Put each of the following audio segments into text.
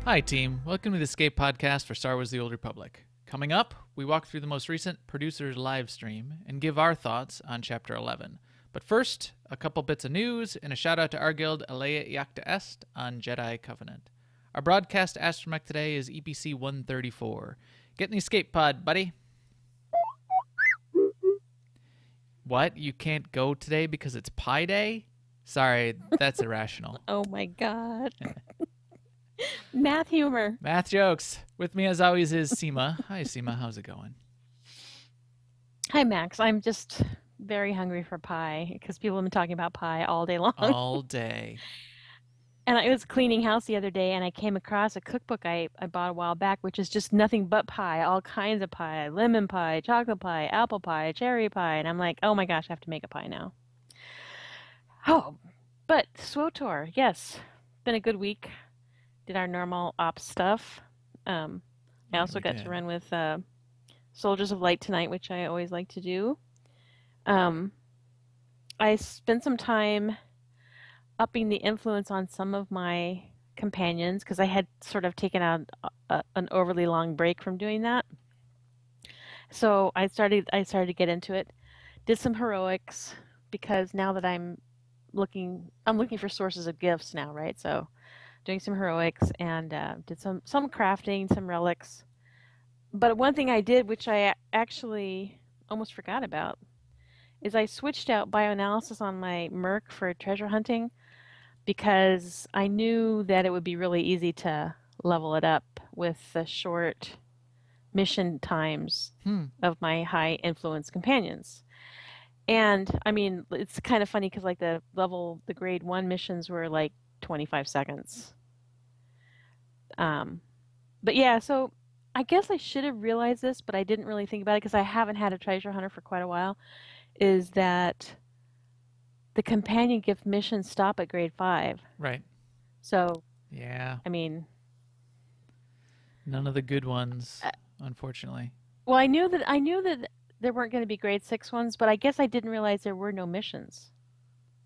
Hi, team. Welcome to the Escape Podcast for Star Wars The Old Republic. Coming up, we walk through the most recent producer's live stream and give our thoughts on Chapter 11. But first, a couple bits of news and a shout out to our guild Alea Iacta Est on Jedi Covenant. Our broadcast astromech today is EPC 134. Get in the escape pod, buddy. What? You can't go today because it's Pi Day? Sorry, that's irrational. Oh my god. Math humor. Math jokes. With me as always is Seema. Hi, Seema. How's it going? Hi, Max. I'm just very hungry for pie because people have been talking about pie all day long. All day. And I was cleaning house the other day and I came across a cookbook I bought a while back, which is just nothing but pie, all kinds of pie, lemon pie, chocolate pie, apple pie, cherry pie. And I'm like, oh my gosh, I have to make a pie now. Oh, but SWTOR, yes, been a good week. Did our normal ops stuff. I also got to run with Soldiers of Light tonight, which I always like to do. I spent some time upping the influence on some of my companions because I had sort of taken out an overly long break from doing that. So I started to get into it. Did some heroics because now that I'm looking for sources of gifts now, right? So doing some heroics and did some crafting, some relics. But one thing I did, which I actually almost forgot about, is I switched out bioanalysis on my Merc for treasure hunting because I knew that it would be really easy to level it up with the short mission times of my high influence companions. And I mean, it's kind of funny because like the grade 1 missions were like 25 seconds. But yeah, so I guess I should have realized this, but I didn't really think about it because I haven't had a treasure hunter for quite a while, is that the companion gift missions stop at grade 5. Right. So, yeah. I mean, none of the good ones, unfortunately. Well, I knew that there weren't going to be grade 6 ones, but I guess I didn't realize there were no missions.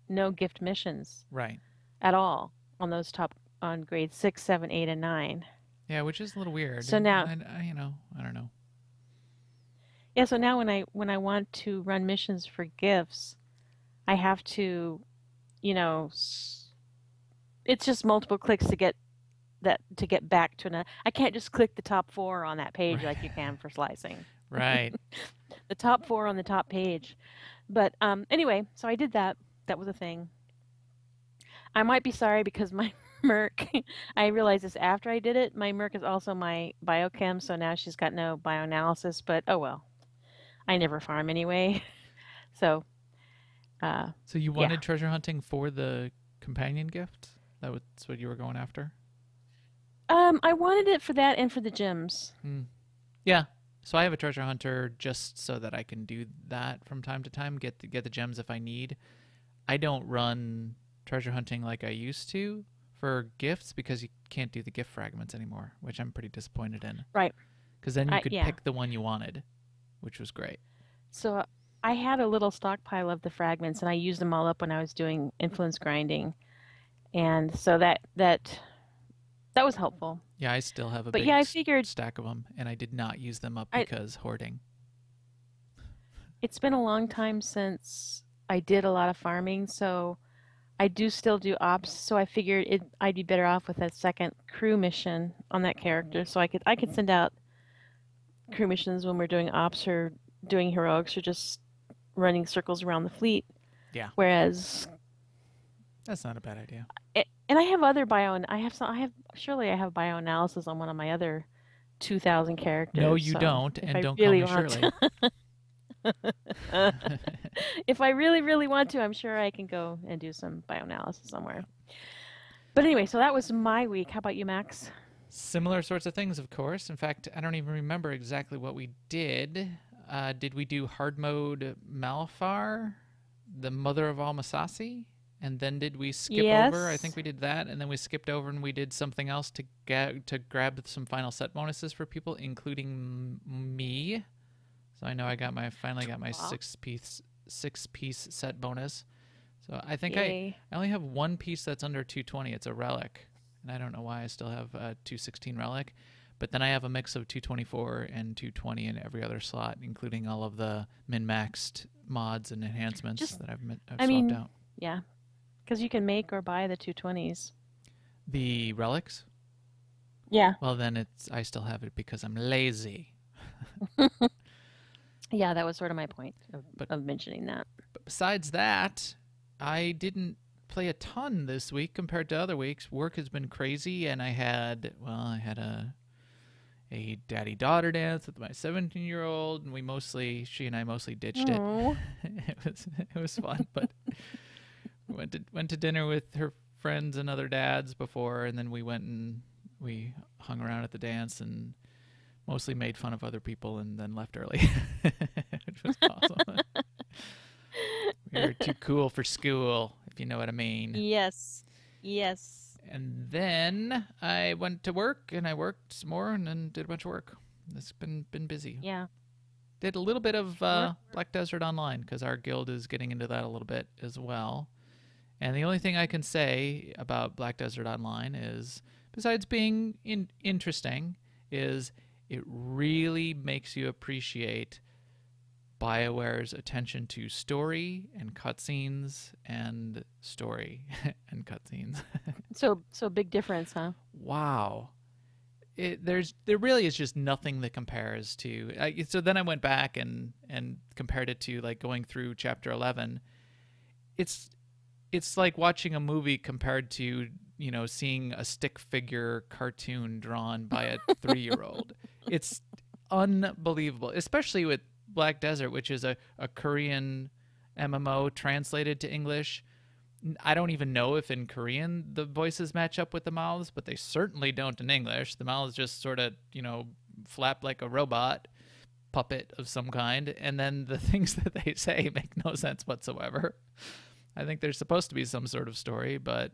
No gift missions. Right. At all on grade 6, 7, 8, and 9. Yeah, which is a little weird. So now, I don't know. Yeah, so now when I want to run missions for gifts, I have to, it's just multiple clicks to get back to another. I can't just click the top 4 on that page like you can for slicing. Right. The top 4 on the top page. But anyway, so I did that. That was a thing. I might be sorry because my Merc, I realized this after I did it, my Merc is also my biochem, so now she's got no bioanalysis, but oh well. I never farm anyway. So you wanted treasure hunting for the companion gift? That's what you were going after? I wanted it for that and for the gems. Yeah. So I have a treasure hunter just so that I can do that from time to time, get the gems if I need. I don't run treasure hunting like I used to for gifts because you can't do the gift fragments anymore, which I'm pretty disappointed in. Right. Because then you could pick the one you wanted, which was great. So I had a little stockpile of the fragments and I used them all up when I was doing influence grinding. And so that was helpful. Yeah, I still have a big stack of them, and I did not use them up because hoarding. It's been a long time since I did a lot of farming, so I do still do ops, so I figured I'd be better off with a second crew mission on that character, so I could send out crew missions when we're doing ops or doing heroics or just running circles around the fleet. Yeah. Whereas that's not a bad idea. And I have other surely I have bioanalysis on one of my other 2,000 characters. No, you don't, and don't call me Shirley. If I really, really want to, I'm sure I can go and do some bioanalysis somewhere. But anyway, so that was my week. How about you, Max? Similar sorts of things, of course. In fact, I don't even remember exactly what we did. Did we do hard mode Malfar, the mother of all Masasi? And then did we skip over? I think we did that, and then we skipped over and we did something else to grab some final set bonuses for people, including me. So I know I finally got my six piece set bonus. So I think I only have one piece that's under 220. It's a relic, and I don't know why I still have a 216 relic. But then I have a mix of 224 and 220 in every other slot, including all of the min-maxed mods and enhancements that I've swapped out. Yeah, because you can make or buy the 220s. The relics? Yeah. Well, then I still have it because I'm lazy. Yeah, that was sort of my point of mentioning that. But besides that, I didn't play a ton this week compared to other weeks. Work has been crazy, and I had a daddy-daughter dance with my 17-year-old, and she and I mostly ditched it. It was fun, but we went to dinner with her friends and other dads before, and then we went and we hung around at the dance and mostly made fun of other people and then left early, which was awesome. We were too cool for school, if you know what I mean. Yes. And then I went to work, and I worked some more, and then did a bunch of work. It's been busy. Yeah. Did a little bit of Black Desert Online, because our guild is getting into that a little bit as well. And the only thing I can say about Black Desert Online is, besides being interesting, is it really makes you appreciate BioWare's attention to story and cutscenes and story and cutscenes. So big difference, huh? Wow. There really is just nothing that compares to. So then I went back and compared it to like going through chapter 11. It's like watching a movie compared to, you know, seeing a stick figure cartoon drawn by a 3-year-old. It's unbelievable, especially with Black Desert, which is a Korean MMO translated to English. I don't even know if in Korean the voices match up with the mouths, but they certainly don't in English. The mouths just sort of, you know, flap like a robot puppet of some kind, and then the things that they say make no sense whatsoever. I think there's supposed to be some sort of story, but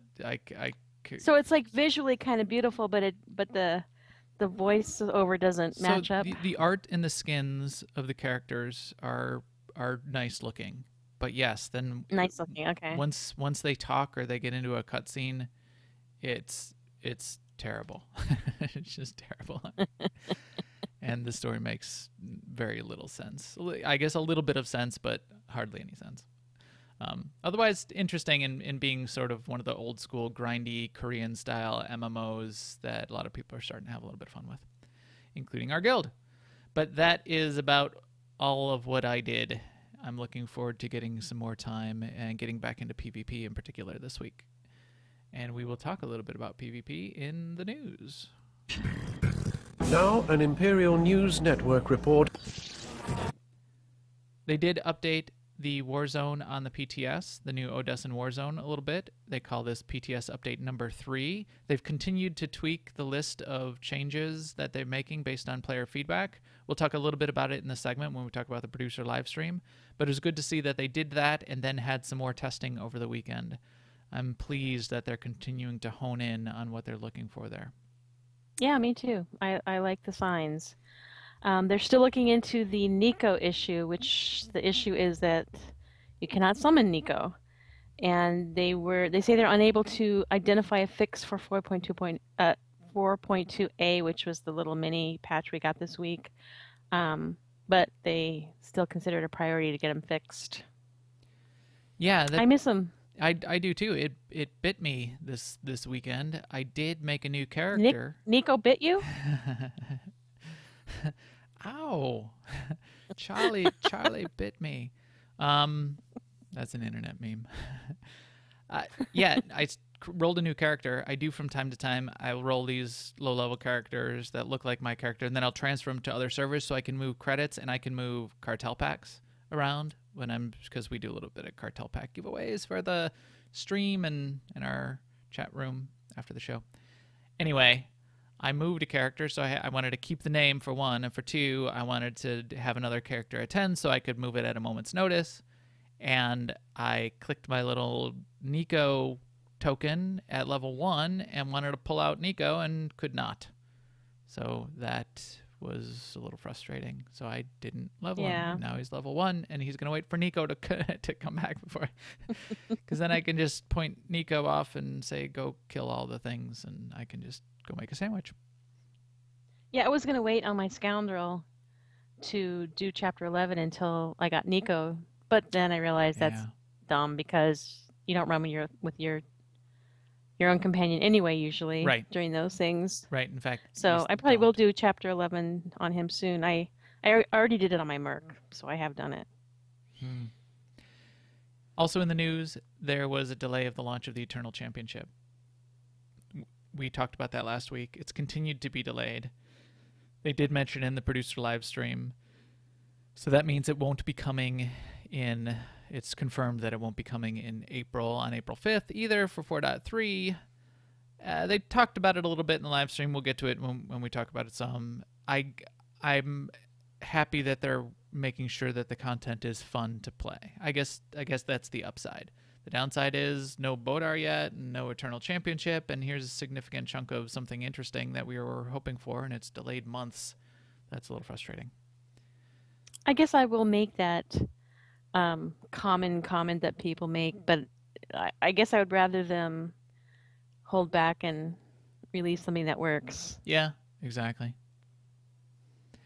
So it's like visually kind of beautiful, but the voiceover doesn't match up. The art and the skins of the characters are nice looking, but yes, then nice looking. Okay. Once they talk or they get into a cutscene, it's terrible. It's just terrible, and the story makes very little sense. I guess a little bit of sense, but hardly any sense. Otherwise, interesting in being sort of one of the old school grindy Korean style MMOs that a lot of people are starting to have a little bit of fun with, including our guild. But that is about all of what I did. I'm looking forward to getting some more time and getting back into PvP in particular this week. And we will talk a little bit about PvP in the news. Now, an Imperial News Network report. They did update the Warzone on the PTS, the new Odessen Warzone, a little bit. They call this PTS update number 3. They've continued to tweak the list of changes that they're making based on player feedback. We'll talk a little bit about it in the segment when we talk about the producer live stream. But it was good to see that they did that and then had some more testing over the weekend. I'm pleased that they're continuing to hone in on what they're looking for there. Yeah, me too. I like the signs. They're still looking into the Nico issue, which the issue is that you cannot summon Nico. And they say they're unable to identify a fix for 4.2a, which was the little mini patch we got this week. But they still consider it a priority to get them fixed. Yeah, I miss them. I do too. It bit me this weekend. I did make a new character. Nico bit you? Ow. Charlie bit me. That's an internet meme. Yeah, I rolled a new character. I do from time to time. I'll roll these low-level characters that look like my character, and then I'll transfer them to other servers so I can move credits and I can move cartel packs around because we do a little bit of cartel pack giveaways for the stream and in our chat room after the show. Anyway, I moved a character, so I wanted to keep the name for one, and for two, I wanted to have another character at 10 so I could move it at a moment's notice. And I clicked my little Nico token at level 1 and wanted to pull out Nico and could not. So that was a little frustrating. So I didn't level Yeah. him. Now he's level 1, and he's going to wait for Nico to to come back before, because then I can just point Nico off and say, go kill all the things, and I can just go make a sandwich. Yeah, I was gonna wait on my scoundrel to do chapter 11 until I got Nico, but then I realized that's Yeah. dumb because you don't run with your own companion anyway, usually Right. during those things. Right. In fact, So you I probably will don't. do chapter 11 on him soon. I already did it on my Merc, so I have done it. Also in the news, there was a delay of the launch of the Eternal Championship. We talked about that last week. It's continued to be delayed. They did mention in the producer live stream. So that means it won't be coming in. It's confirmed that it won't be coming in April, on April 5th, either for 4.3. They talked about it a little bit in the live stream. We'll get to it when we talk about it some. I'm happy that they're making sure that the content is fun to play. I guess that's the upside. The downside is no Bodar yet, no Eternal Championship, and here's a significant chunk of something interesting that we were hoping for, and it's delayed months. That's a little frustrating. I guess I will make that common comment that people make, but I guess I would rather them hold back and release something that works. Yeah, exactly.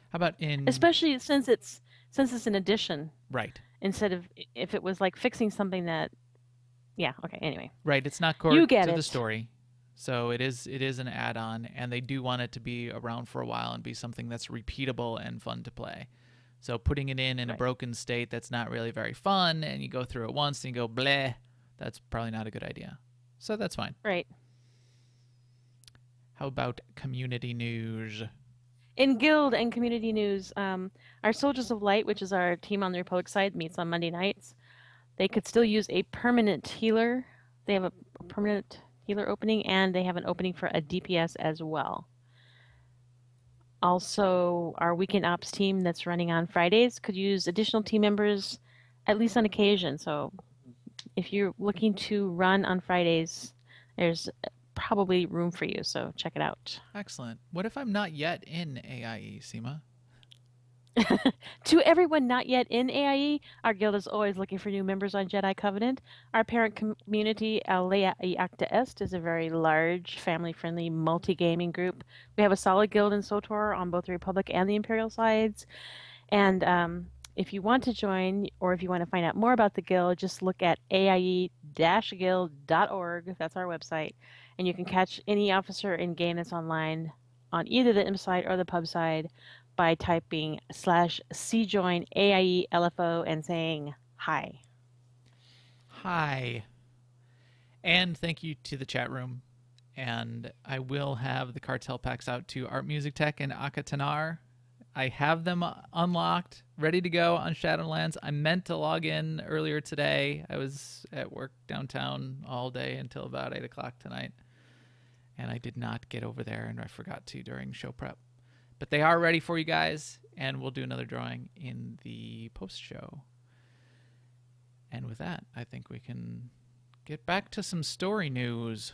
How about especially since it's an addition right? instead of if it was like fixing something that okay, anyway. Right, it's not core You get to it. the story. So it is an add-on, and they do want it to be around for a while and be something that's repeatable and fun to play. So putting it in a Right. broken state that's not really very fun, and you go through it once and you go bleh, that's probably not a good idea. So that's fine. Right. How about community news? In guild and community news, our Soldiers of Light, which is our team on the Republic side, meets on Monday nights. They could still use a permanent healer. They have a permanent healer opening, and they have an opening for a DPS as well. Also, our weekend ops team that's running on Fridays could use additional team members, at least on occasion. So if you're looking to run on Fridays, there's probably room for you. So check it out. Excellent. What if I'm not yet in AIE, Seema? To everyone not yet in AIE, our guild is always looking for new members on Jedi Covenant. Our parent community, Alea Iacta Est, is a very large, family-friendly, multi-gaming group. We have a solid guild in SWTOR on both the Republic and the Imperial sides. And if you want to join, or if you want to find out more about the guild, just look at aie-guild.org. That's our website. And you can catch any officer in game that's online on either the imp side or the pub side by typing /cjoin AIE LFO and saying hi. Hi. And thank you to the chat room. And I will have the cartel packs out to Art Music Tech and Akatanar. I have them unlocked, ready to go on Shadowlands. I meant to log in earlier today. I was at work downtown all day until about 8 o'clock tonight. And I did not get over there, and I forgot to during show prep. But they are ready for you guys, and we'll do another drawing in the post-show. And with that, I think we can get back to some story news.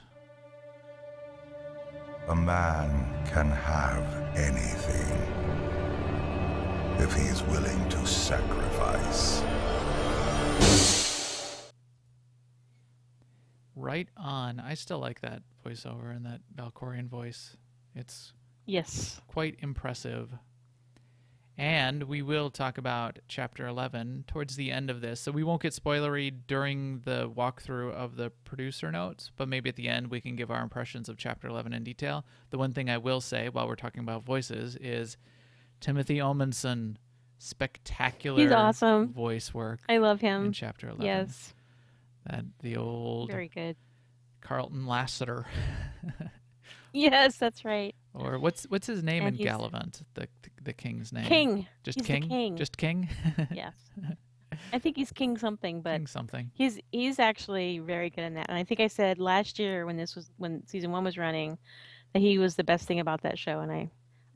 A man can have anything if he's willing to sacrifice. Right on. I still like that voiceover and that Valkorian voice. It's Yes. quite impressive. And we will talk about Chapter 11 towards the end of this. So we won't get spoilery during the walkthrough of the producer notes, but maybe at the end we can give our impressions of Chapter 11 in detail. The one thing I will say while we're talking about voices is Timothy Omundson, spectacular He's awesome. voice work I love in him. Chapter 11. Yes. The old Very good. Carlton Lassiter. Yes, that's right. Or what's his name And in he's- Gallivant? The king's name. King. Just He's the king. king. Just king. Yes. I think he's King something, but King something. he's actually very good in that. And I think I said last year when season 1 was running that he was the best thing about that show. And I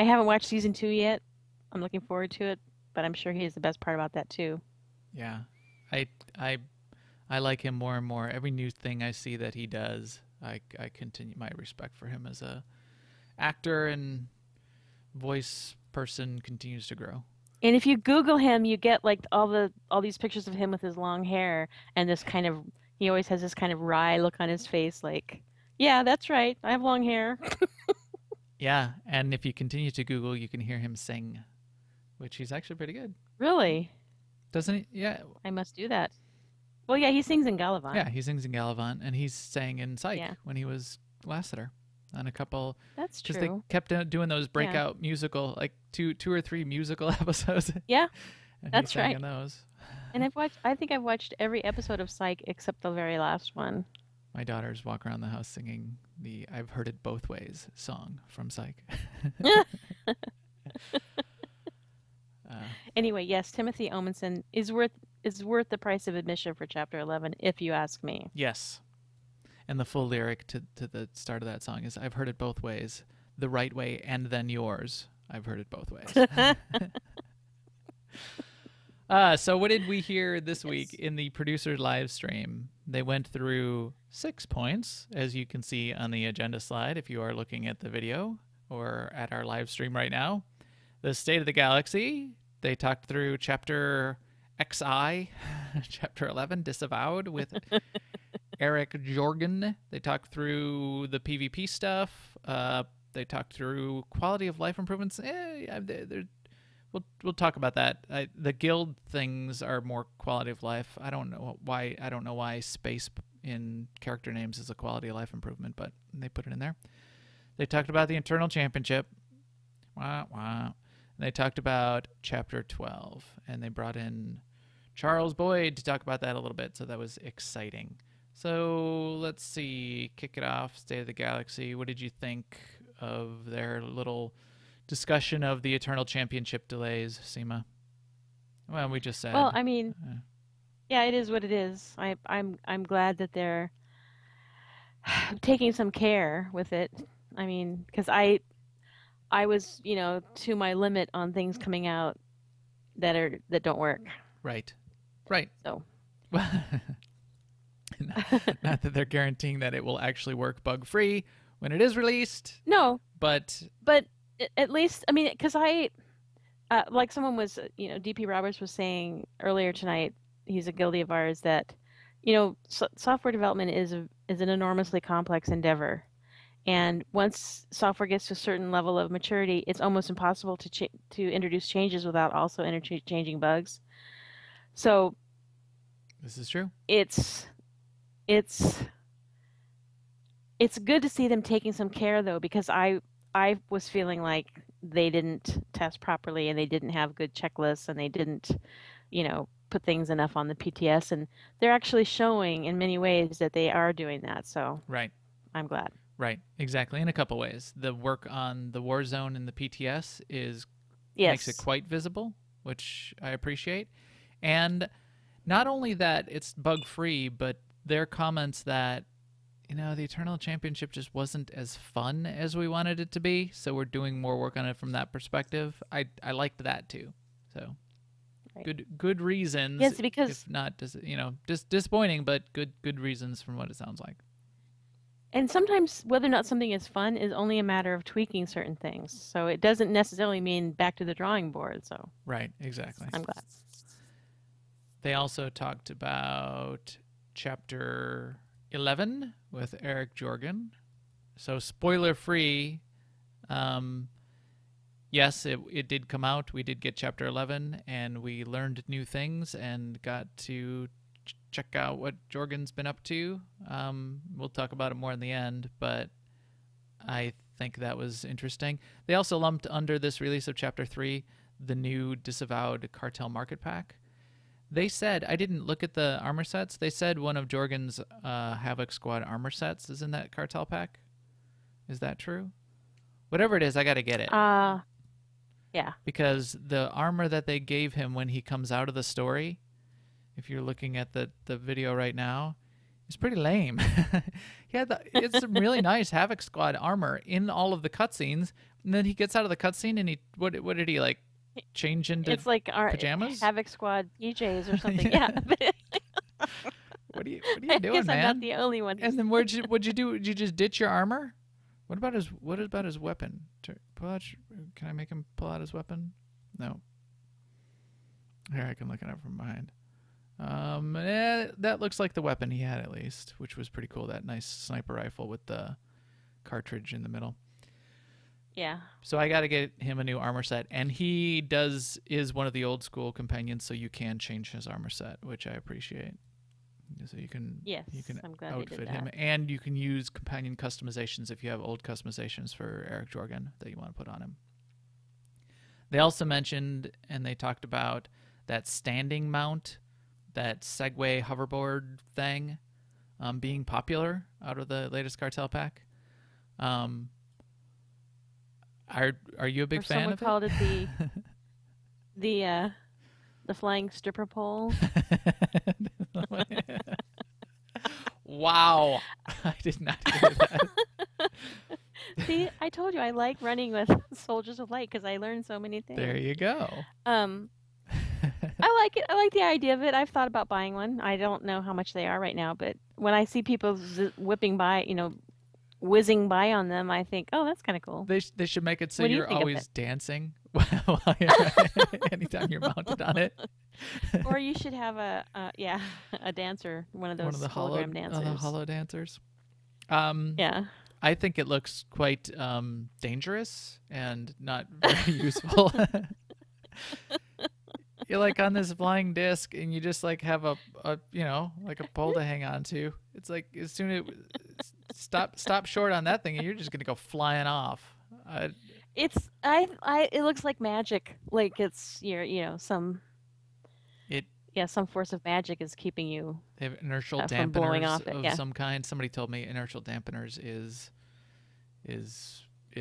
haven't watched season 2 yet. I'm looking forward to it, but I'm sure he is the best part about that too. Yeah, I like him more and more. Every new thing I see that he does, I continue my respect for him as a actor and voice person continues to grow. And if you Google him, you get like all these pictures of him with his long hair and this kind of he always has this kind of wry look on his face, like, yeah, that's right, I have long hair. Yeah, and if you continue to Google, you can hear him sing, which he's actually pretty good. Really? Doesn't he? Yeah. I must do that. Well, yeah, he sings in Gallivant. Yeah, he sings in Gallivant, and he sang in Psych Yeah. when he was Lassiter on a couple. That's Because they true. kept doing those breakout musical, like two or three musical episodes. Yeah, And that's he sang right. in those. and I think I've watched every episode of Psych except the very last one. My daughters walk around the house singing the "I've Heard It Both Ways" song from Psych. Anyway, yes, Timothy Omenson is worth the price of admission for Chapter 11, if you ask me. Yes. And the full lyric to the start of that song is, "I've heard it both ways, the right way and then yours. I've heard it both ways." So what did we hear this week in the producer live stream? They went through 6 points, as you can see on the agenda slide if you are looking at the video or at our live stream right now. The State of the Galaxy. They talked through Chapter XI, Chapter 11, Disavowed, with Eric Jorgen. They talked through the PvP stuff. They talked through quality of life improvements. We'll talk about that. The guild things are more quality of life. I don't know why space in character names is a quality of life improvement, but they put it in there. They talked about the internal championship. Wah, wah. They talked about Chapter 12, and they brought in Charles Boyd to talk about that a little bit, so that was exciting. So let's see, kick it off, State of the Galaxy. What did you think of their little discussion of the Eternal Championship delays, Seema? Well, we just said. Well, I mean, yeah, it is what it is. I'm glad that they're taking some care with it. I mean, because I was, to my limit on things coming out that don't work. Right. So. Not that they're guaranteeing that it will actually work bug-free when it is released. No. But at least, I mean, because like someone was, DP Roberts was saying earlier tonight, he's a guildie of ours, that, software development is an enormously complex endeavor. And once software gets to a certain level of maturity, it's almost impossible to introduce changes without also changing bugs. So this is true. It's good to see them taking some care, though, because I was feeling like they didn't test properly and they didn't have good checklists and they didn't, put things enough on the PTS, and they're actually showing in many ways that they are doing that. So right, I'm glad. Right, exactly. In a couple ways, the work on the war zone and the PTS makes it quite visible, which I appreciate, and not only that it's bug free, but their comments that the Eternal Championship just wasn't as fun as we wanted it to be, so we're doing more work on it from that perspective. I liked that too. So right. Good reasons. Yes, because if not just disappointing, but good reasons from what it sounds like. And sometimes whether or not something is fun is only a matter of tweaking certain things. So it doesn't necessarily mean back to the drawing board. So right, exactly. I'm glad. They also talked about Chapter 11 with Eric Jorgen. So spoiler free. Yes, it did come out. We did get Chapter 11, and we learned new things and got to check out what Jorgen's been up to. We'll talk about it more in the end, but I think that was interesting. They also lumped under this release of Chapter 3 the new Disavowed Cartel Market Pack. They said, I didn't look at the armor sets, they said one of Jorgen's Havoc Squad armor sets is in that Cartel Pack. Is that true? Whatever it is, I gotta get it. Yeah. Because the armor that they gave him when he comes out of the story, if you're looking at the video right now, it's pretty lame. It's some really nice Havoc Squad armor in all of the cutscenes, and then he gets out of the cutscene and what did he like change into? It's like our pajamas? Havoc Squad PJs or something. Yeah. What are you I doing, guess man? I'm not the only one. And then what'd you do? Did you just ditch your armor? What about his weapon? Can I make him pull out his weapon? No. Here, I can look it up from behind. That looks like the weapon he had, at least, which was pretty cool. That nice sniper rifle with the cartridge in the middle. Yeah. So I got to get him a new armor set, and he is one of the old school companions, so you can change his armor set, which I appreciate. So you can I'm glad outfit they did him, that. and you can use companion customizations if you have old customizations for Eric Jorgen that you want to put on him. They also mentioned, and they talked about that standing mount, that Segway hoverboard thing, being popular out of the latest cartel pack. Are you a big fan of it? Someone called it the flying stripper pole. Wow, I did not hear that. See, I told you I like running with Soldiers of Light because I learned so many things. There you go. I like it. I like the idea of it. I've thought about buying one. I don't know how much they are right now, but when I see people whipping by, whizzing by on them, I think, oh, that's kind of cool. They should make it so What do you you're think of always it? dancing anytime you're mounted on it. Or you should have a dancer, one of those hologram dancers. The holo dancers. Yeah. I think it looks quite dangerous and not very useful. You're like on this flying disc, and you just like have a pole to hang on to. It's like as soon as stop short on that thing, and you're just gonna go flying off. It looks like magic. Like it's some force of magic is keeping you. They have inertial from blowing off dampeners it, of some kind. Somebody told me inertial dampeners is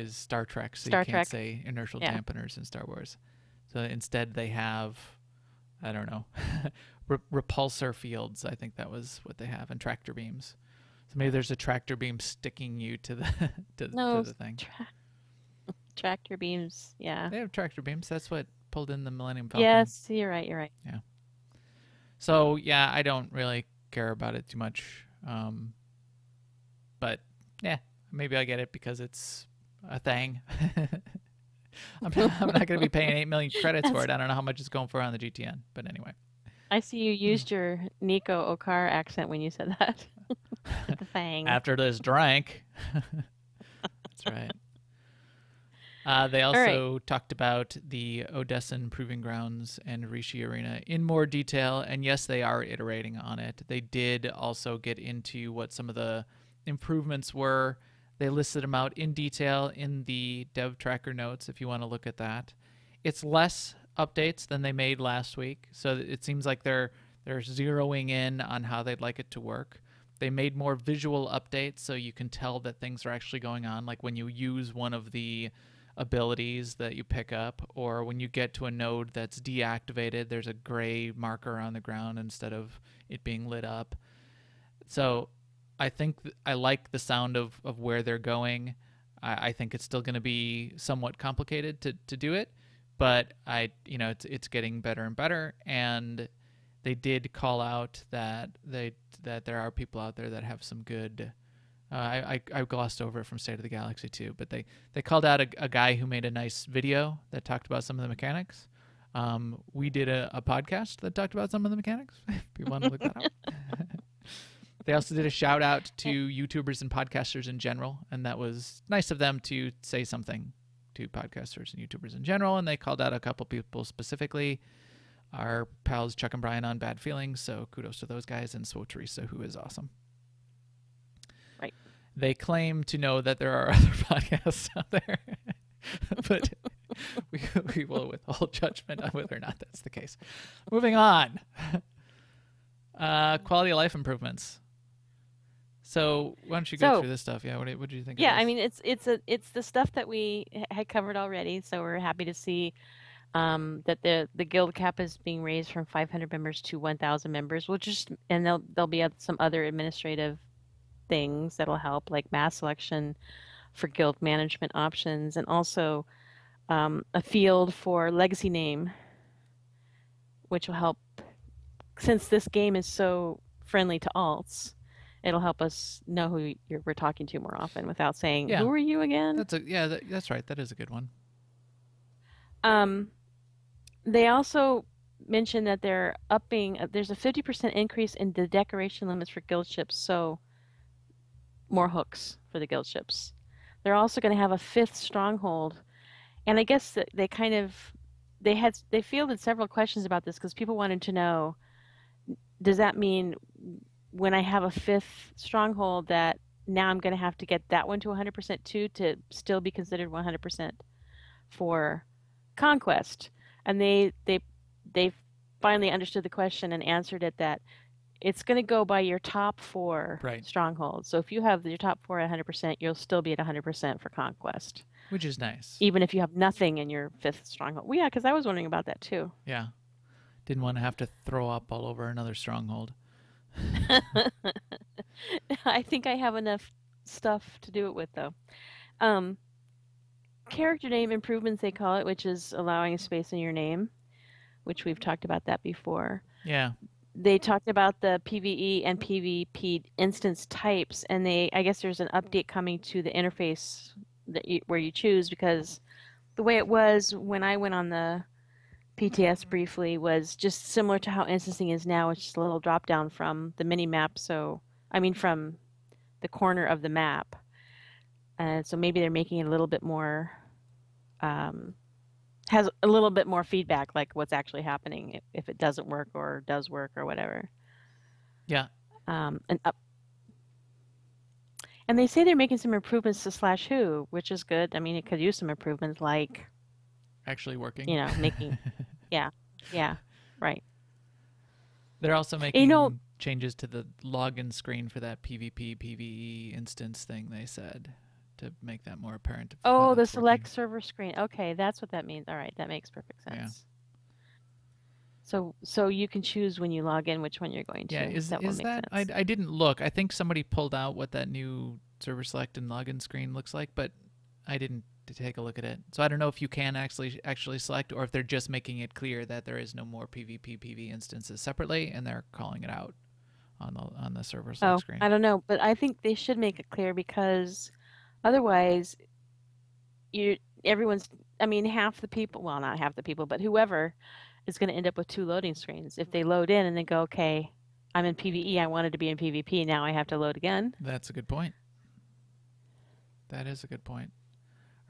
Star Trek, so you can't say inertial dampeners in Star Wars. So instead they have, I don't know, repulsor fields. I think that was what they have, and tractor beams. So maybe there's a tractor beam sticking you to the to the thing. Tractor beams, yeah. They have tractor beams. That's what pulled in the Millennium Falcon. Yes, you're right. Yeah. So yeah, I don't really care about it too much. But yeah, maybe I get it because it's a thing. I'm not going to be paying 8 million credits for it. I don't know how much it's going for on the GTN, but anyway. I see you used your Nico Okar accent when you said that. The thing. After this drink. That's right. They also talked about the Odessen Proving Grounds and Rishi Arena in more detail, and yes, they are iterating on it. They did also get into what some of the improvements were. They listed them out in detail in the dev tracker notes if you want to look at that. It's less updates than they made last week, so it seems like they're zeroing in on how they'd like it to work. They made more visual updates so you can tell that things are actually going on, like when you use one of the abilities that you pick up, or when you get to a node that's deactivated, there's a gray marker on the ground instead of it being lit up. So I think I like the sound of where they're going. I think it's still going to be somewhat complicated to do it, but it's getting better and better. And they did call out that there are people out there that have some good. I glossed over it from State of the Galaxy too, but they called out a guy who made a nice video that talked about some of the mechanics. We did a podcast that talked about some of the mechanics. If you want to look that up. They also did a shout out to YouTubers and podcasters in general, and that was nice of them to say something to podcasters and YouTubers in general. And they called out a couple people specifically. Our pals Chuck and Brian on Bad Feelings, so kudos to those guys, and SWTOR, who is awesome. Right. They claim to know that there are other podcasts out there, but we will withhold judgment on whether or not that's the case. Moving on. Quality of life improvements. So why don't you go through this stuff? Yeah, what do you think? Yeah, I mean it's the stuff that we had covered already. So we're happy to see that the guild cap is being raised from 500 members to 1,000 members, and there'll be some other administrative things that'll help, like mass selection for guild management options, and also a field for legacy name, which will help since this game is so friendly to alts. It'll help us know who we're talking to more often without saying, Yeah. "Who are you again?" That's right. That is a good one. They also mentioned that they're upping. There's a 50% increase in the decoration limits for guild ships, so more hooks for the guild ships. They're also going to have a 5th stronghold, and I guess that they fielded several questions about this because people wanted to know, does that mean when I have a 5th stronghold that now I'm going to have to get that one to 100% too to still be considered 100% for conquest? And they finally understood the question and answered it that it's going to go by your top 4 Right. strongholds. So if you have your top 4 at 100%, you'll still be at 100% for conquest, Which is nice. even if you have nothing in your 5th stronghold. Well, yeah, because I was wondering about that too. Yeah. Didn't want to have to throw up all over another stronghold. I think I have enough stuff to do it with, though. Character name improvements, they call it, which is allowing a space in your name, which we've talked about that before. Yeah. They talked about the PvE and PvP instance types, and I guess there's an update coming to the interface where you choose, because the way it was when I went on the PTS briefly was just similar to how instancing is now. It's just a little drop down from the mini map. From the corner of the map. And so maybe they're making it a little bit more, has a little bit more feedback, like what's actually happening if it doesn't work or does work or whatever. Yeah. And they say they're making some improvements to /who, which is good. I mean, it could use some improvements, like actually working. Making, yeah, right. They're also making changes to the login screen for that PvP, PvE instance thing, they said, to make that more apparent. Oh, the select server screen. Okay, that's what that means. All right, that makes perfect sense. Yeah. So you can choose when you log in which one you're going to. Yeah, is that I didn't look. I think somebody pulled out what that new server select and login screen looks like, but I didn't take a look at it. So I don't know if you can actually select, or if they're just making it clear that there is no more PvP, PvE instances separately, and they're calling it out on the server select screen. I don't know, but I think they should make it clear, because otherwise half the people, well, not half the people, but whoever is going to end up with 2 loading screens. If they load in and then go, okay, I'm in PvE, I wanted to be in PvP, now I have to load again. That's a good point. That is a good point.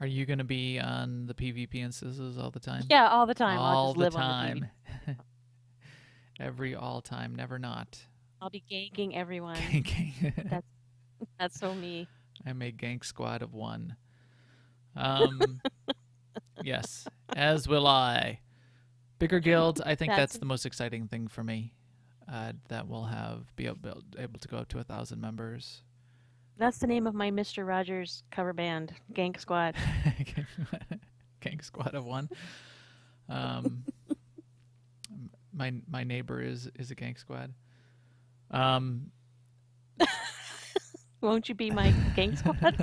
Are you going to be on the PvP instances all the time? Yeah, all the time. All I'll just the live time. On Every all time, never not. I'll be ganking everyone. Ganking. That's so me. I'm a gank squad of 1. Yes, as will I. Bigger guilds, I think that's the most exciting thing for me. That will be able to go up to 1,000 members. That's the name of my Mr. Rogers cover band, Gank Squad. Gank Squad of 1. My neighbor is a Gank Squad. Won't you be my Gank Squad?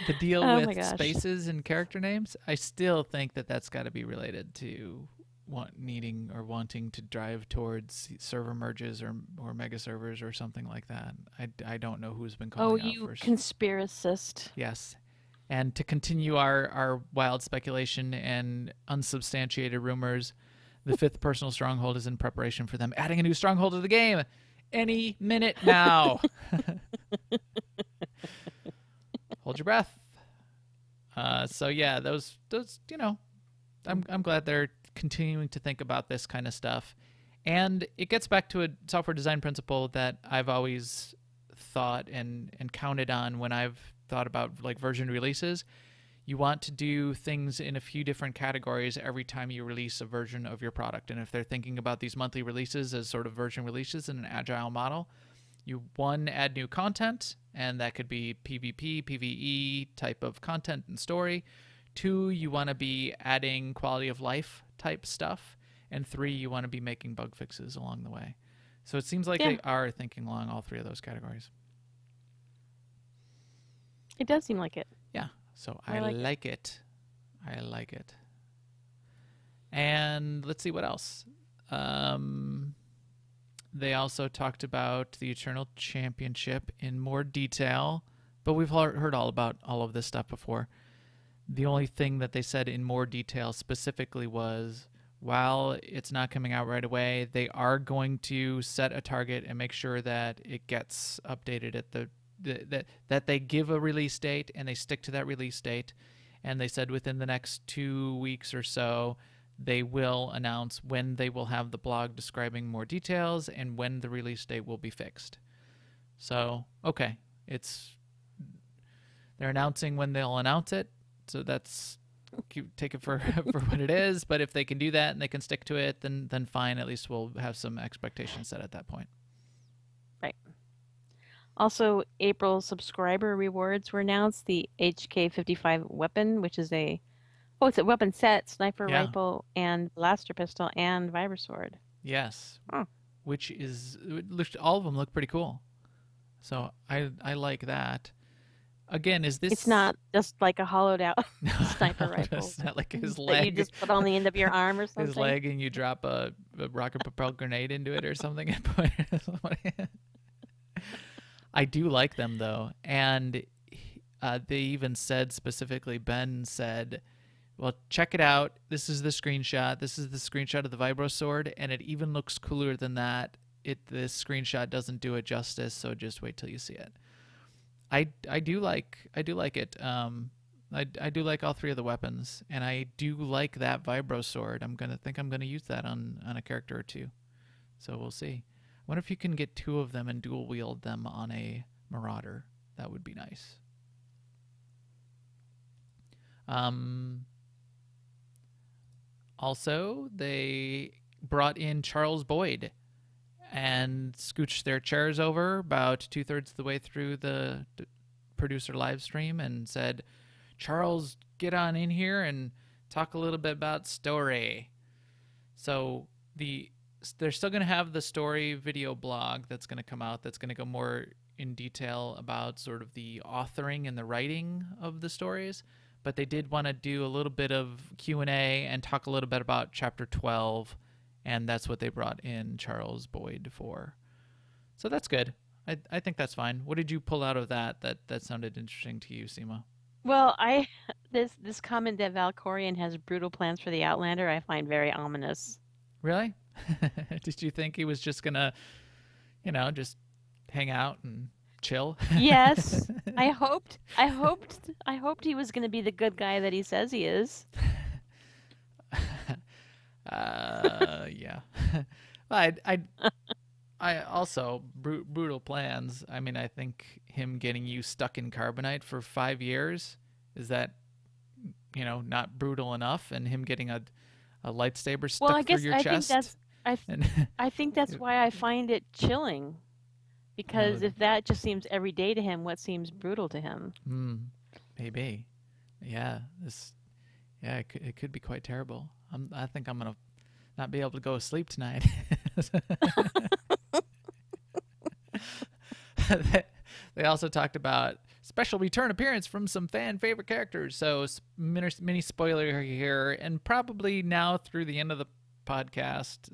The deal with spaces and character names, I still think that's got to be related to wanting to drive towards server merges or mega servers or something like that. I don't know who's been calling out first. Oh, you conspiracist. Yes. And to continue our wild speculation and unsubstantiated rumors, the 5th personal stronghold is in preparation for them adding a new stronghold to the game any minute now. Hold your breath. So yeah, those I'm glad they're continuing to think about this kind of stuff. And it gets back to a software design principle that I've always thought and counted on when I've thought about like version releases. You want to do things in a few different categories every time you release a version of your product. And if they're thinking about these monthly releases as sort of version releases in an agile model, you add new content, and that could be PvP, PvE type of content and story. 2, you want to be adding quality of life type stuff. And 3, you want to be making bug fixes along the way. So it seems like they are thinking along all 3 of those categories. It does seem like it. Yeah. So I like it. I like it. And let's see what else. They also talked about the Eternal Championship in more detail, but we've heard all about all of this stuff before. The only thing that they said in more detail specifically was, while it's not coming out right away, they are going to set a target and make sure that it gets updated at that they give a release date and they stick to that release date. And they said within the next 2 weeks or so, they will announce when they will have the blog describing more details and when the release date will be fixed. So, okay, they're announcing when they'll announce it. So that's, take it for what it is. But if they can do that and they can stick to it, then fine. At least we'll have some expectations set at that point. Right. Also, April subscriber rewards were announced. The HK-55 weapon, which is it's a weapon set, sniper rifle, and blaster pistol, and vibrosword. Yes. Which all of them look pretty cool. So I like that. Again, is this... It's not just like a hollowed out sniper rifle. It's not like his that leg. you just put on the end of your arm or something. His leg and you drop a rocket-propelled grenade into it or something. I do like them, though. And they even said specifically, Ben said, well, check it out. This is the screenshot. This is the screenshot of the vibro sword, and it even looks cooler than that. This screenshot doesn't do it justice, so just wait till you see it. I do like it. I do like all three of the weapons, and I do like that vibro sword. I'm gonna use that on a character or two. So we'll see. I wonder if you can get two of them and dual wield them on a Marauder. That would be nice. Also, they brought in Charles Boyd and scooched their chairs over about 2/3 of the way through the producer live stream and said, Charles, get on in here and talk a little bit about story. So they're still going to have the story video blog that's going to come out that's going to go more in detail about sort of the authoring and the writing of the stories. But they did want to do a little bit of Q&A and talk a little bit about Chapter 12, and that's what they brought in Charles Boyd for. So that's good. I think that's fine. What did you pull out of that sounded interesting to you, Seema? Well, this comment that Valkorion has brutal plans for the Outlander, I find very ominous. Really? Did you think he was just gonna, just hang out and chill? Yes. I hoped he was going to be the good guy that he says he is. Yeah. I also brutal plans. I mean, I think him getting you stuck in carbonite for 5 years, is that not brutal enough? And him getting a lightsaber stuck through your chest? I think that's why I find it chilling. Because if that just seems every day to him, what seems brutal to him? Maybe. Yeah. It could be quite terrible. I think I'm gonna not be able to go to sleep tonight. They also talked about special return appearance from some fan favorite characters. So mini spoiler here, and probably now through the end of the podcast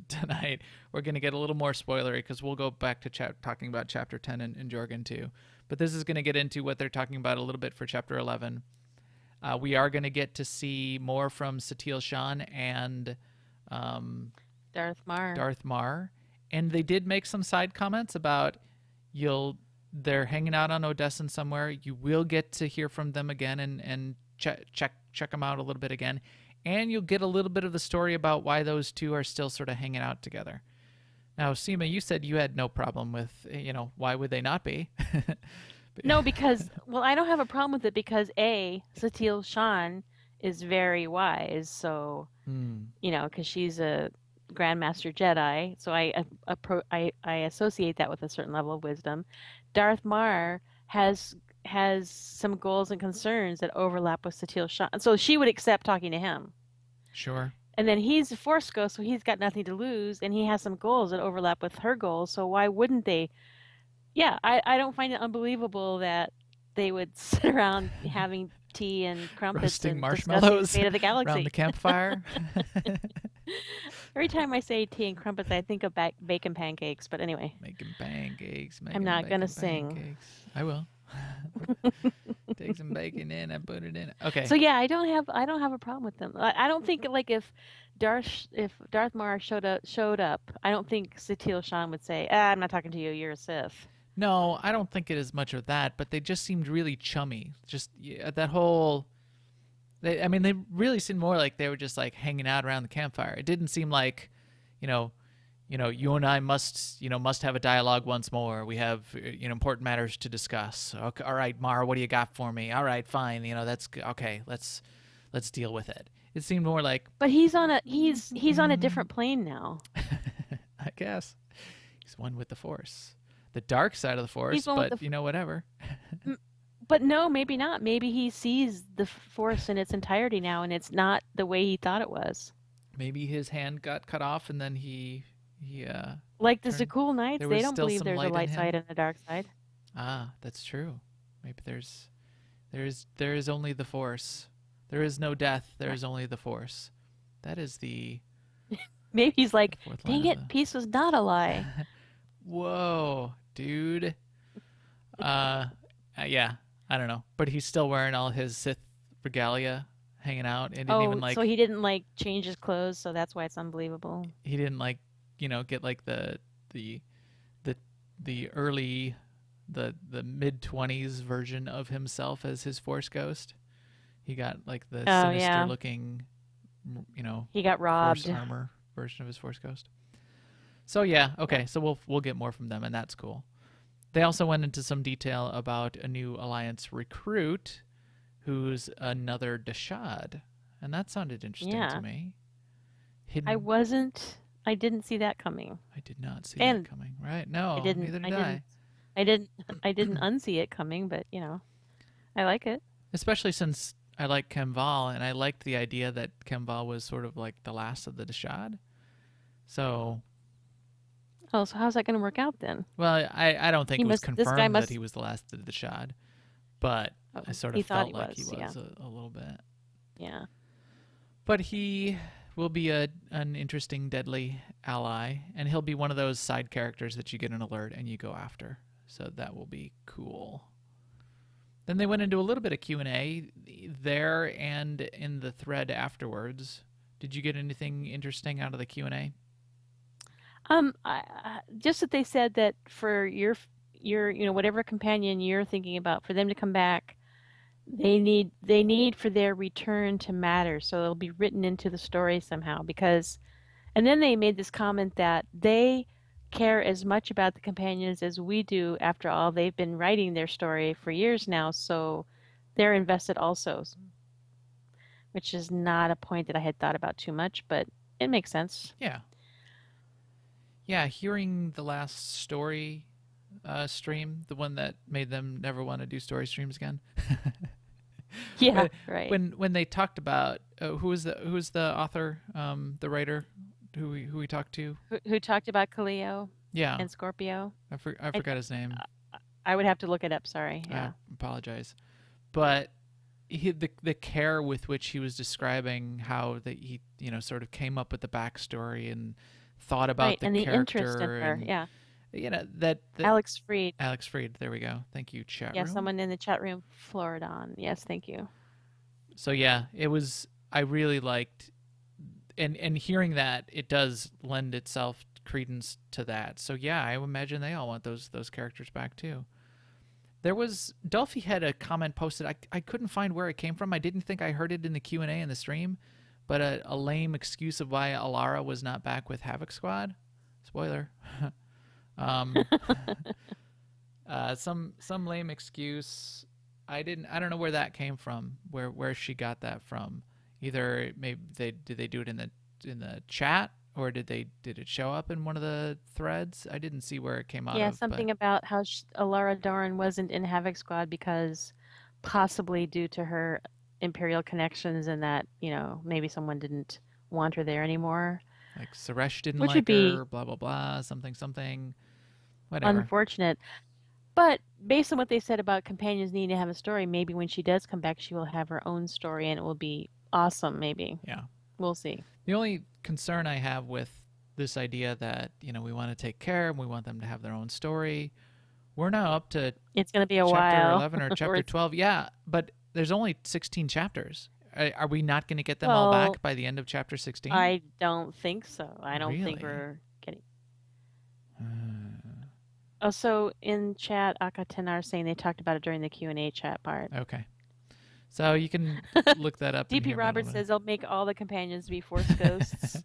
tonight, we're going to get a little more spoilery because we'll go back to talking about Chapter 10 and Jorgen too. But this is going to get into what they're talking about a little bit for Chapter 11. We are going to get to see more from Satil Shan and Darth Marr. And they did make some side comments about they're hanging out on Odessen somewhere. You will get to hear from them again and check them out a little bit again. And you'll get a little bit of the story about why those two are still sort of hanging out together. Now, Seema, you said you had no problem with, why would they not be? No, because, I don't have a problem with it because Satil Shan is very wise. So, because she's a Grandmaster Jedi. So I associate that with a certain level of wisdom. Darth Marr has some goals and concerns that overlap with Satil Shan. So she would accept talking to him. Sure. And then he's a Force Ghost, so he's got nothing to lose, and he has some goals that overlap with her goals. So why wouldn't they? Yeah, I don't find it unbelievable that they would sit around having tea and crumpets roasting and marshmallows discussing the fate of the galaxy around the campfire. Every time I say tea and crumpets, I think of bacon pancakes. But anyway, Making pancakes, I'm making not gonna bacon sing. pancakes. I will. Take some bacon in and put it in. Okay. So yeah, I don't have a problem with them. I don't think like if Darth Maul showed up, I don't think Satele Shan would say, "Ah, I'm not talking to you. You're a Sith." No, I don't think it is much of that, but they just seemed really chummy. Just that whole. I mean, they really seemed more like they were just like hanging out around the campfire. It didn't seem like, you know, you and I must have a dialogue once more. We have, important matters to discuss. Okay, all right, Mara, what do you got for me? All right, fine. That's okay. Let's deal with it. It seemed more like, But he's on a different plane now. I guess, he's one with the Force, the dark side of the Force. He's one with But the whatever. But no, maybe not. Maybe he sees the Force in its entirety now, and it's not the way he thought it was. Maybe his hand got cut off, and then he Like the turned. Zakul Knights, There they was don't still believe some there's a light in light him. side and a dark side. Ah, that's true. Maybe there is only the Force. There is no death. There is only the Force. That is the Maybe he's like, fourth line dang of it, the. peace was not a lie. Whoa, dude. Yeah, I don't know, but he's still wearing all his Sith regalia, hanging out. And didn't even Oh, so he didn't like change his clothes, so that's why it's unbelievable. he didn't like get like the the the early the mid-20s version of himself as his Force ghost. He got like the Oh sinister yeah, looking, he got Force robbed. armor version of his Force ghost. So yeah, okay, so we'll get more from them, and that's cool. They also went into some detail about a new Alliance recruit, who's another Dashad, and that sounded interesting Yeah, to me. Hidden. I didn't see that coming, I did not see that and coming. Right? I No, didn't, neither I did didn't, I. I didn't, I didn't unsee it coming, but I like it. Especially since I like Kemval, and I liked the idea that Kemval was sort of like the last of the Dashad. So, Oh, so how's that going to work out then? well, I don't think He it was must, this guy confirmed that must, he was the last of the Dashad, but oh, I sort he of thought felt he like he was, was yeah, a little bit. yeah. But he will be an interesting, deadly ally, and he'll be one of those side characters that you get an alert and you go after. So that will be cool. Then they went into a little bit of Q&A there and in the thread afterwards. Did you get anything interesting out of the Q&A? Just that they said that for your whatever companion you're thinking about, for them to come back, they need for their return to matter. So it'll be written into the story somehow and then they made this comment that they care as much about the companions as we do. After all, they've been writing their story for years now, so they're invested also, which is not a point that I had thought about too much, but it makes sense. Yeah. Yeah, hearing the last story stream, the one that made them never want to do story streams again. Yeah, But right. when they talked about who was the author, the writer who we talked to? Who talked about Kaleo Yeah, and Scorpio? I I forgot his name. I would have to look it up. Sorry. I Yeah. apologize, but the care with which he was describing how that he sort of came up with the backstory and thought about Right. the And the interest in character her. and Yeah. that Alex Freed. Alex Freed. There we go. Thank you, chat Yeah. room. Someone in the chat room, Floridon. Yes. Thank you. So yeah, it was. I really liked, and hearing that it does lend itself credence to that. So yeah, I imagine they all want those characters back too. There was Dolphy had a comment posted. I couldn't find where it came from. I didn't think I heard it in the Q&A in the stream, but a lame excuse of why Alara was not back with Havoc Squad. Spoiler. um, some lame excuse. I don't know where that came from. Where she got that from. Either maybe did they do it in the chat, or did it show up in one of the threads? I didn't see where it came out Yeah. of, but Something about how Alara Doran wasn't in Havoc Squad because possibly due to her Imperial connections and that, maybe someone didn't want her there anymore, like Suresh didn't which would like be her, blah blah blah, something, whatever. unfortunate. But based on what they said about companions needing to have a story, maybe when she does come back, she will have her own story and it will be awesome, maybe. Yeah, We'll see. The only concern I have with this idea that, you know, we want to take care and we want them to have their own story. We're now up to It's going to be a chapter while. 11 or chapter 12. Yeah, but there's only 16 chapters. Are we not going to get them all Well, back by the end of chapter 16? I don't think so. I don't think Really? we're getting. Oh, so in chat, Akatenar saying they talked about it during the Q&A chat part. Okay. So you can look that up. and DP hear about it a Roberts little says they'll make all the companions be Force ghosts. bit.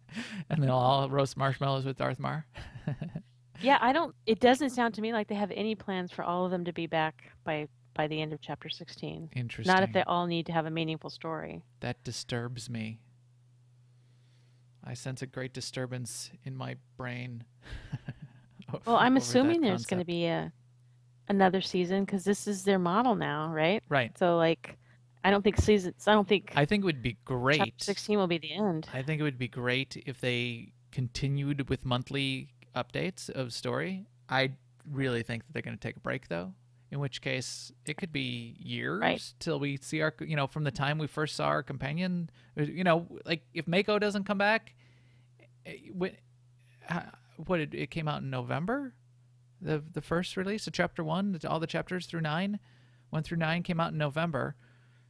And they'll all roast marshmallows with Darth Mar. Yeah, it doesn't sound to me like they have any plans for all of them to be back by the end of chapter 16. Interesting. Not if they all need to have a meaningful story. That disturbs me. I sense a great disturbance in my brain. Well, I'm over assuming that there's going to concept. be another season because this is their model now, right? Right. So like, I don't think I think it would be chapter great. 16 will be the end. I think it would be great if they continued with monthly updates of story. I really think that they're going to take a break, though. In which case, it could be years Right. till we see our, you know, from the time we first saw our companion. You know, like if Mako doesn't come back, it came out in November, the first release of chapter 1, all the chapters through 9, 1 through 9 came out in November.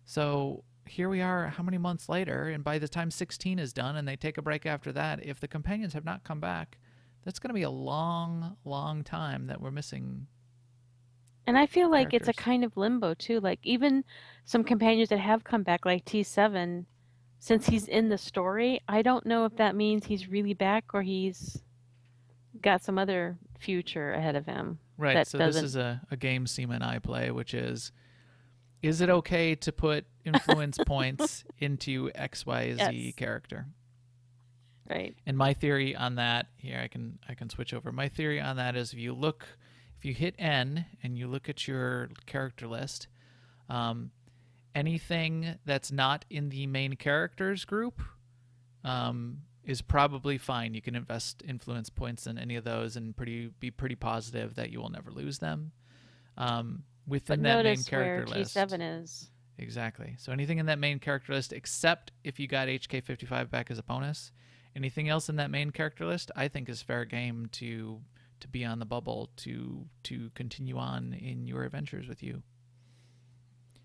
So here we are, how many months later, and by the time 16 is done and they take a break after that, if the companions have not come back, that's going to be a long, long time that we're missing. And I feel like it's a Characters. kind of limbo too. Like even some companions that have come back, like T7, since he's in the story, I don't know if that means he's really back or he's got some other future ahead of him. Right, that so this doesn't. is a game Seema and I play, which is it okay to put influence points into XYZ Yes. character? Right. And my theory on that, here I can switch over. My theory on that is if you hit N and you look at your character list, anything that's not in the main characters group is probably fine. You can invest influence points in any of those and be pretty positive that you will never lose them. Within But that main notice where character list. T7 is. Exactly. So anything in that main character list, except if you got HK55 back as a bonus, anything else in that main character list, I think is fair game to be on the bubble to continue on in your adventures with you.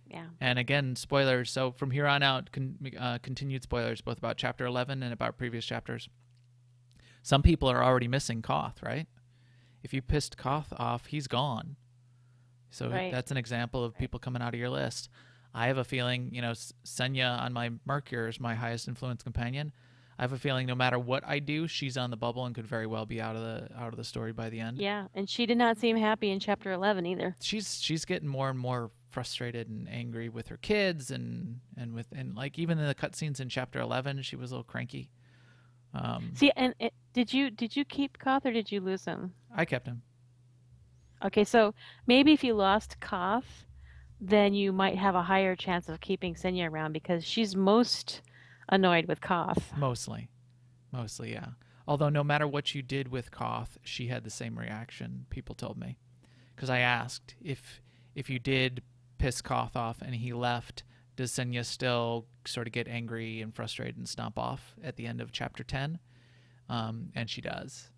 Yeah. And again, spoilers. So from here on out, continued spoilers, both about chapter 11 and about previous chapters. Some people are already missing Koth, right? If you pissed Koth off, he's gone. So Right. that's an example of people coming out of your list. I have a feeling, you know, Senya on my Mercure is my highest influence companion. I have a feeling no matter what I do, she's on the bubble and could very well be out of the story by the end. Yeah. And she did not seem happy in chapter 11 either. She's getting more and more frustrated and angry with her kids and like even in the cutscenes in chapter 11, she was a little cranky. See, and did you keep Koth or did you lose him? I kept him. Okay, so maybe if you lost Koth, then you might have a higher chance of keeping Senya around because she's most annoyed with Koth. Mostly, yeah. Although no matter what you did with Koth, she had the same reaction, people told me. Because I asked if you did piss Koth off and he left, does Senya still sort of get angry and frustrated and stomp off at the end of chapter 10? And she does.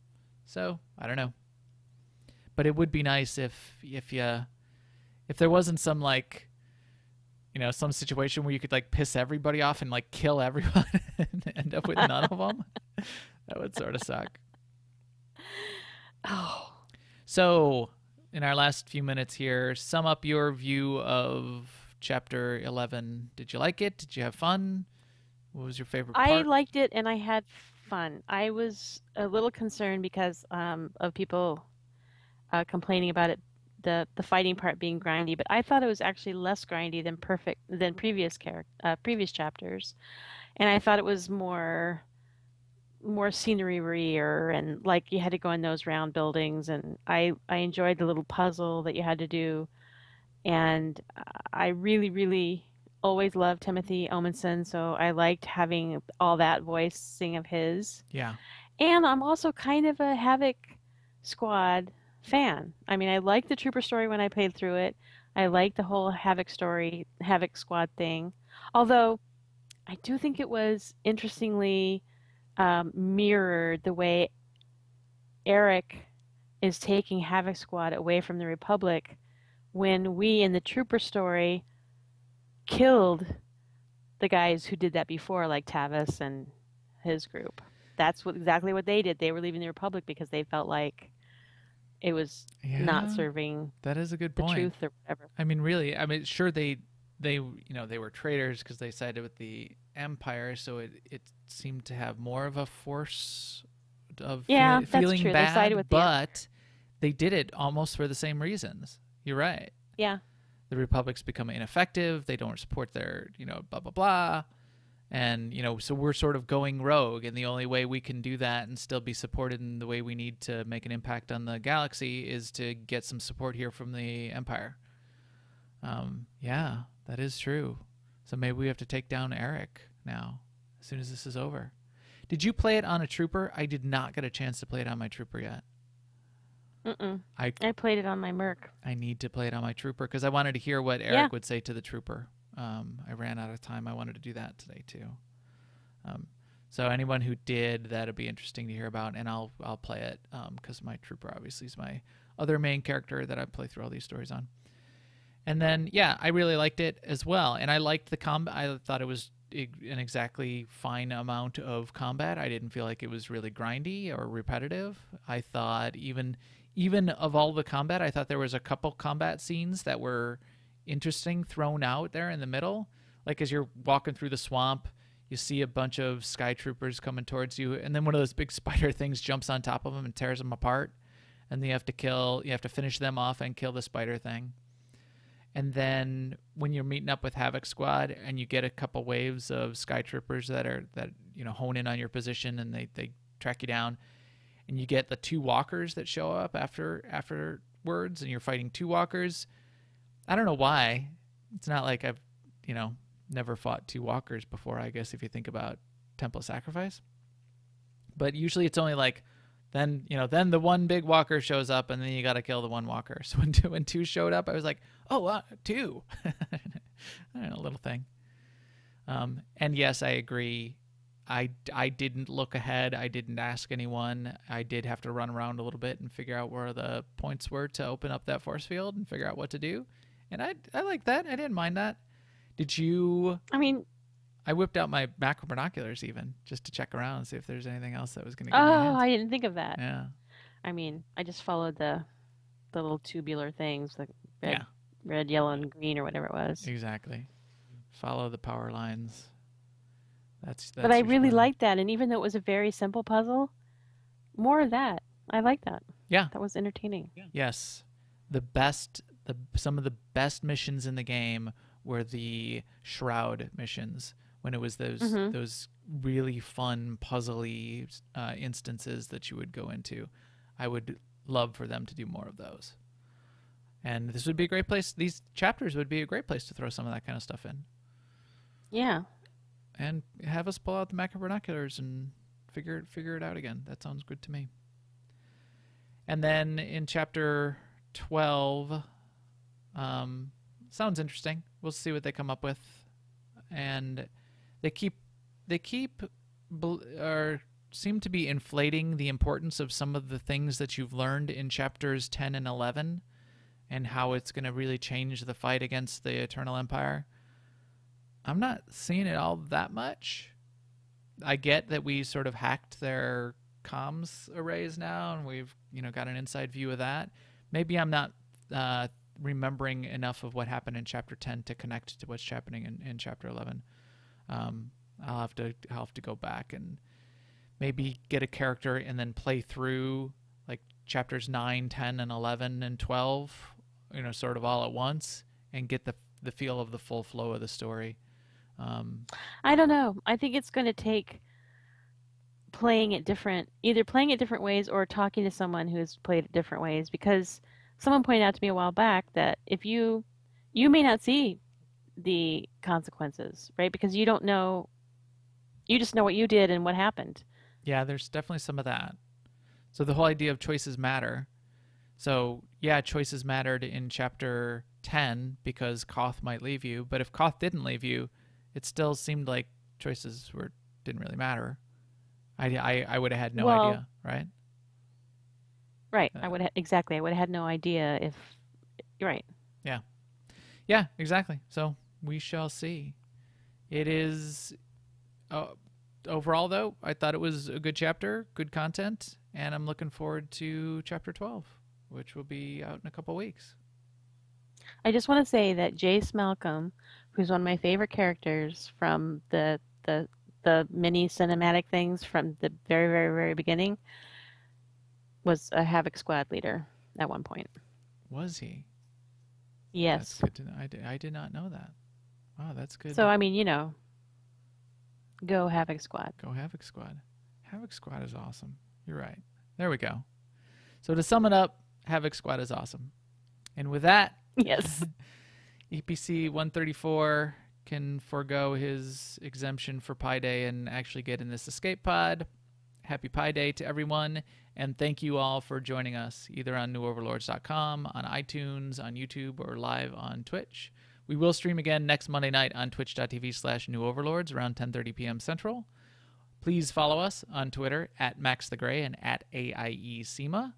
So, I don't know. But it would be nice if there wasn't some like, you know, some situation where you could like piss everybody off and like kill everyone and end up with none of them. That would sort of suck. Oh, So, in our last few minutes here, sum up your view of chapter 11. Did you like it? Did you have fun? What was your favorite part? I liked it and I had fun. I was a little concerned because of people complaining about it, the fighting part being grindy, but I thought it was actually less grindy than previous chapters, and I thought it was more scenery-rier and like you had to go in those round buildings, and I enjoyed the little puzzle that you had to do, and I really, really always loved Timothy Omenson, so I liked having all that voicing of his. Yeah. And I'm also kind of a Havoc Squad fan. I mean, I liked the Trooper story when I played through it. I liked the whole Havoc Squad thing. Although I do think it was interestingly mirrored the way Eric is taking Havoc Squad away from the Republic when we in the Trooper story killed the guys who did that before, like Tavis and his group. That's exactly what they did. They were leaving the Republic because they felt like it was not serving that is a good the point. truth or whatever. I mean, really, I mean, sure, they they were traitors because they sided with the Empire, so it seemed to have more of a force of that's feeling true. bad, They sided with but they did it almost for the same reasons. You're right. Yeah. The Republic's become ineffective. They don't support their, blah, blah, blah. And, so we're sort of going rogue. And the only way we can do that and still be supported in the way we need to make an impact on the galaxy is to get some support here from the Empire. Yeah, that is true. So maybe we have to take down Eric now, as soon as this is over. Did you play it on a trooper? I did not get a chance to play it on my trooper yet. I played it on my Merc. I need to play it on my trooper because I wanted to hear what Eric would say to the trooper. I ran out of time. I wanted to do that today too. So anyone who did, that'd be interesting to hear about, and I'll play it because my trooper obviously is my other main character that I play through all these stories on. And then I really liked it as well, and I liked the combat. I thought it was an exactly fine amount of combat. I didn't feel like it was really grindy or repetitive. I thought even of all the combat, I thought there was a couple combat scenes that were interesting thrown out there in the middle. Like as you're walking through the swamp, you see a bunch of sky troopers coming towards you, and then one of those big spider things jumps on top of them and tears them apart, and then you have to finish them off and kill the spider thing. And then when you're meeting up with Havoc Squad and you get a couple waves of sky troopers that hone in on your position and they track you down, and you get the 2 walkers that show up afterwards, and you're fighting 2 walkers. I don't know why. It's not like I've, never fought 2 walkers before, I guess, if you think about Temple of Sacrifice. But usually it's only like, then the one big walker shows up, and then you got to kill the 1 walker. So when 2 showed up, I was like, oh, 2. I don't know, a little thing. And yes, I agree. I didn't look ahead. I didn't ask anyone. I did have to run around a little bit and figure out where the points were to open up that force field and figure out what to do. And I like that. I didn't mind that. Did you? I mean, I whipped out my macro binoculars even just to check around and see if there's anything else that was going to give me a hint. I didn't think of that. Yeah. I mean, I just followed the little tubular things, the red, yellow, and green, or whatever it was. Exactly. Follow the power lines. That's but I really liked that, and even though it was a very simple puzzle, more of that. I like that. Yeah. That was entertaining. Yeah. Yes. Some of the best missions in the game were the Shroud missions, when it was those really fun puzzly instances that you would go into. I would love for them to do more of those. And this would be a great place. These chapters would be a great place to throw some of that kind of stuff in. Yeah. And have us pull out the macro binoculars and figure it out again. That sounds good to me. And then in chapter 12, sounds interesting. We'll see what they come up with. And they seem to be inflating the importance of some of the things that you've learned in chapters 10 and 11 and how it's going to really change the fight against the Eternal Empire. I'm not seeing it all that much. I get that we sort of hacked their comms arrays now, and we've got an inside view of that. Maybe I'm not remembering enough of what happened in chapter 10 to connect to what's happening in chapter 11. I'll have to go back and maybe get a character and then play through like chapters 9, 10, and 11 and 12, sort of all at once, and get the feel of the full flow of the story. I don't know. I think it's going to take either playing it different ways or talking to someone who's played it different ways, because someone pointed out to me a while back that if you may not see the consequences, right? Because you don't know, you just know what you did and what happened. Yeah, there's definitely some of that. So the whole idea of choices matter. So yeah, choices mattered in chapter 10 because Koth might leave you, but if Koth didn't leave you, it still seemed like choices didn't really matter. I would have had no Well, idea, right? right. I would exactly. I would have had no idea if. You're right. Yeah. Yeah, exactly. So we shall see. It is overall, though, I thought it was a good chapter, good content, and I'm looking forward to chapter 12, which will be out in a couple weeks. I just want to say that Jace Malcolm, who's one of my favorite characters from the mini cinematic things from the very, very, very beginning, was a Havoc Squad leader at one point. Was he? Yes. That's good to know. I did not know that. Wow, that's good. So, I mean, you know, go Havoc Squad. Go Havoc Squad. Havoc Squad is awesome. You're right. There we go. So to sum it up, Havoc Squad is awesome. And with that, Yes. EPC 134 can forego his exemption for Pi Day and actually get in this escape pod. Happy Pi Day to everyone, and thank you all for joining us, either on newoverlords.com, on iTunes, on YouTube, or live on Twitch. We will stream again next Monday night on twitch.tv/newoverlords around 10:30 p.m. Central. Please follow us on Twitter at MaxTheGray and at AIESEMA.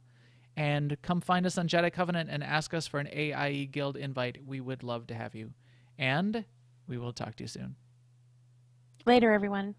And come find us on Jedi Covenant and ask us for an AIE Guild invite. We would love to have you. And we will talk to you soon. Later, everyone.